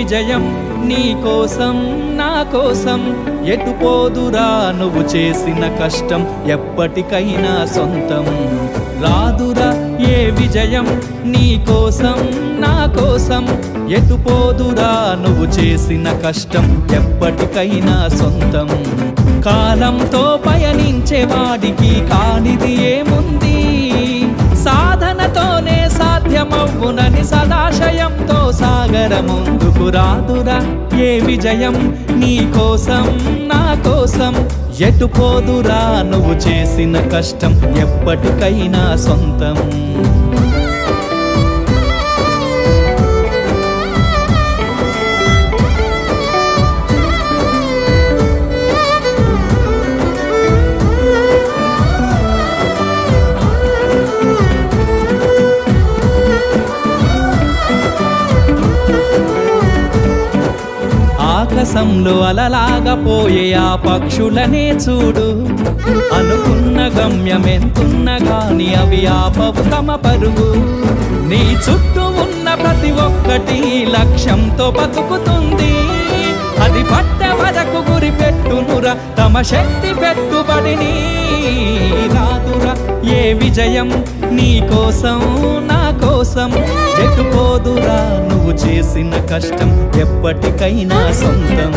విజయం నీ కోసం నా కోసం, ఎటు పోదురా నువ్వు చేసిన కష్టం ఎప్పటికైనా సొంతం. రాదురా ఏ విజయం నీ కోసం నా కోసం, ఎటు పోదురా నువ్వు చేసిన కష్టం ఎప్పటికైనా సొంతం. కాలంతో పయనించే వాడికి కానిది ఏముంది, సాధనతోనే సాధ్యమవ్వునని సదాశయంతో సాగర ముందుకు. రాదురా ఏ విజయం నీ కోసం నా కోసం, ఎటు పోదురా నువ్వు చేసిన కష్టం ఎప్పటికైనా సొంతం. ఆకాశంలో అలలాగా పోయే ఆ పక్షులనే చూడు, అనుకున్న గమ్యం ఎంతున్న గాని అవి ఆపవు తమ పరుగు. నీ చుట్టూ ఉన్న ప్రతి ఒక్కటి లక్ష్యంతో బతుకుతుంది, అది పట్ట వరకు గురి పెట్టునురా తమ శక్తి పెట్టుబడిని. రాదురా ఏ విజయం నీ కోసం నా కోసం, ఎటు పోదురా నువ్వు చేసిన కష్టం ఎప్పటికైనా సొంతం.